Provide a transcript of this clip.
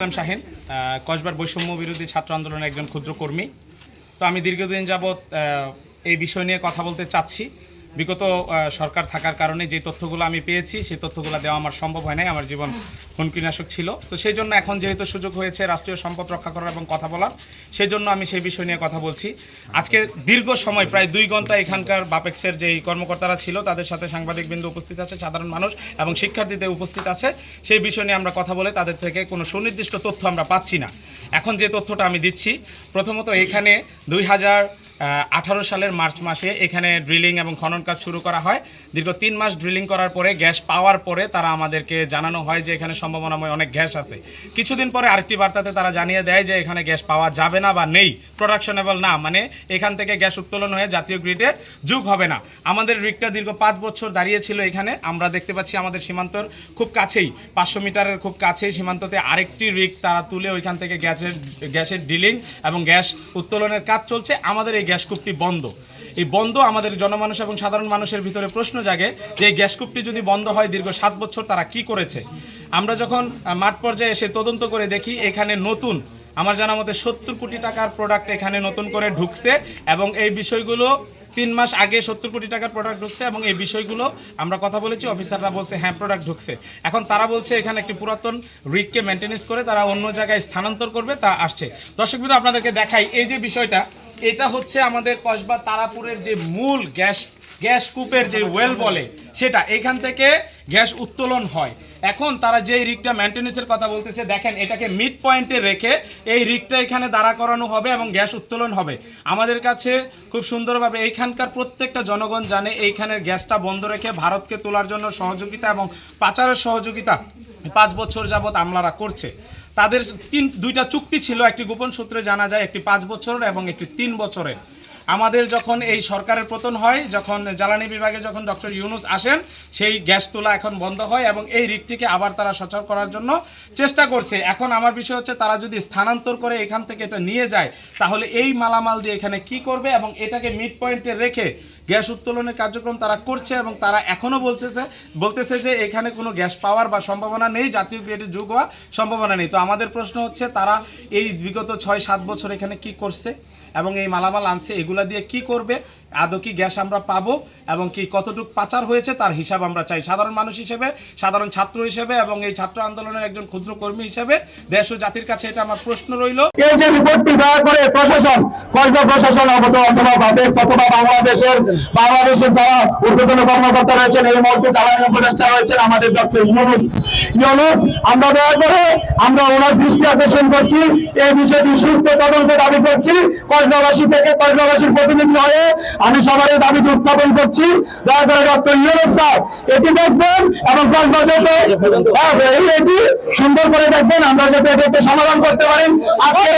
শাহিন কসবার বৈষম্য বিরোধী ছাত্র আন্দোলনের একজন ক্ষুদ্র কর্মী। তো আমি দীর্ঘদিন যাবৎ এই বিষয় নিয়ে কথা বলতে চাচ্ছি। বিগত সরকার থাকার কারণে যে তথ্যগুলো আমি পেয়েছি সেই তথ্যগুলো দেওয়া আমার সম্ভব হয় নাই, আমার জীবন হুমকিনাশক ছিল। তো সেই জন্য এখন যেহেতু সুযোগ হয়েছে রাষ্ট্রীয় সম্পদ রক্ষা করার এবং কথা বলার, সেই জন্য আমি সেই বিষয় নিয়ে কথা বলছি। আজকে দীর্ঘ সময় প্রায় 2 ঘন্টা এখানকার বাপেক্সের যেই কর্মকর্তারা ছিল তাদের সাথে সাংবাদিকবৃন্দ উপস্থিত আছে, সাধারণ মানুষ এবং শিক্ষার্থীদের উপস্থিত আছে। সেই বিষয় নিয়ে আমরা কথা বলে তাদের থেকে কোনো সুনির্দিষ্ট তথ্য আমরা পাচ্ছি না। এখন যে তথ্যটা আমি দিচ্ছি, প্রথমত এখানে 2018 সালের মার্চ মাসে এখানে ড্রিলিং এবং খনন কাজ শুরু করা হয়। দীর্ঘ 3 মাস ড্রিলিং করার পরে গ্যাস পাওয়ার পরে তারা আমাদেরকে জানানো হয় যে এখানে সম্ভাবনাময় অনেক গ্যাস আছে। কিছুদিন পরে আরেকটি বার্তাতে তারা জানিয়ে দেয় যে এখানে গ্যাস পাওয়া যাবে না বা নেই, প্রোডাকশনেবল না, মানে এখান থেকে গ্যাস উত্তোলন হয়ে জাতীয় গ্রিডে যোগ হবে না। আমাদের রিগটা দীর্ঘ 5 বছর দাঁড়িয়ে ছিল এখানে। আমরা দেখতে পাচ্ছি আমাদের সীমান্তর খুব কাছেই, 500 মিটারের খুব কাছেই সীমান্ততে আরেকটি রিগ তারা তুলে ওইখান থেকে গ্যাসের ড্রিলিং এবং গ্যাস উত্তোলনের কাজ চলছে। আমাদের এই গ্যাসকূপটি বন্ধ। এই বন্ধ আমাদের জনমানুষ এবং সাধারণ মানুষের ভিতরে প্রশ্ন জাগে যে এই গ্যাসকূপটি যদি বন্ধ হয়, দীর্ঘ 7 বছর তারা কি করেছে। আমরা যখন মাঠ পর্যায়ে এসে তদন্ত করে দেখি এখানে নতুন, আমার জানা মতে 70 কোটি টাকার প্রোডাক্ট এখানে নতুন করে ঢুকছে এবং এই বিষয়গুলো 3 মাস আগে 70 কোটি টাকার প্রোডাক্ট ঢুকছে এবং এই বিষয়গুলো আমরা কথা বলেছি, অফিসাররা বলছে হ্যাঁ প্রোডাক্ট ঢুকছে। এখন তারা বলছে এখানে একটি পুরাতন রিগকে মেনটেনেন্স করে তারা অন্য জায়গায় স্থানান্তর করবে, তা আসছে। দর্শকবৃন্দ, আপনাদেরকে দেখাই এই যে বিষয়টা, এটা হচ্ছে আমাদের কসবা তারাপুরের যে মূল গ্যাসকূপের যে ওয়েল বলে সেটা, এখান থেকে গ্যাস উত্তোলন হয়। এখন তারা যে রিগটা মেনটেনেন্সের কথা বলতেছে, দেখেন এটাকে মিড পয়েন্টে রেখে এই রিগটা এখানে দাঁড়া করানো হবে এবং গ্যাস উত্তোলন হবে। আমাদের কাছে খুব সুন্দরভাবে এইখানকার প্রত্যেকটা জনগণ জানে এইখানের গ্যাসটা বন্ধ রেখে ভারতকে তোলার জন্য সহযোগিতা এবং পাচারের সহযোগিতা 5 বছর যাবৎ আমলারা করছে। তাদের 2টা চুক্তি ছিল, একটি গোপন সূত্রে জানা যায়, একটি 5 বছরের এবং একটি 3 বছরের। আমাদের যখন এই সরকারের পতন হয়, যখন জ্বালানি বিভাগে যখন ডক্টর ইউনুস আসেন, সেই গ্যাস তোলা এখন বন্ধ হয় এবং এই রিগটিকে আবার তারা সচল করার জন্য চেষ্টা করছে। এখন আমার বিষয় হচ্ছে তারা যদি স্থানান্তর করে এখান থেকে এটা নিয়ে যায়, তাহলে এই মালামাল দিয়ে এখানে কি করবে এবং এটাকে মিড পয়েন্টে রেখে গ্যাস উত্তোলনের কার্যক্রম তারা করছে এবং তারা এখনও বলতেছে যে এখানে কোনো গ্যাস পাওয়ার বা সম্ভাবনা নেই, জাতীয় গ্রিডে যোগ হওয়া সম্ভাবনা নেই। তো আমাদের প্রশ্ন হচ্ছে তারা এই বিগত 6-7 বছর এখানে কি করছে এবং এই মালামাল আনছে, এগুলা দিয়ে কি করবে, আদৌ কি গ্যাস আমরা পাবো এবং কি কতটুকু পাচার হয়েছে তার হিসাব আমরা চাই। সাধারণ মানুষ হিসেবে, সাধারণ ছাত্র হিসেবে এবং এই ছাত্র আন্দোলনের একজন ক্ষুদ্র কর্মী হিসেবে দেশ ও জাতির কাছে এটা আমার প্রশ্ন রইল। এই যে রিপোর্টটি দয়া করে প্রশাসন, কসবা প্রশাসন অথবা বাপেক্স অথবা বাংলাদেশের যারা ঊর্ধ্বতন কর্মকর্তা রয়েছেন, এই মুহূর্তে জ্বালানি উপদেষ্টা রয়েছেন আমাদের ডক্টর ইউনুস, আমরা দয়া করে আমরা ওনার দৃষ্টি আকর্ষণ করছি, এই বিষয়টি সুস্থ তদন্ত দাবি করছি। কসবাবাসীর প্রতিনিধি হয়ে আমি সবার দাবি উত্থাপন করছি। দয়া করে ডক্টর ইউনুস স্যার এটি দেখবেন এবং কসবাসীকে এটি সুন্দর করে দেখবেন, আমরা যাতে এটাকে সমাধান করতে পারি। আজকে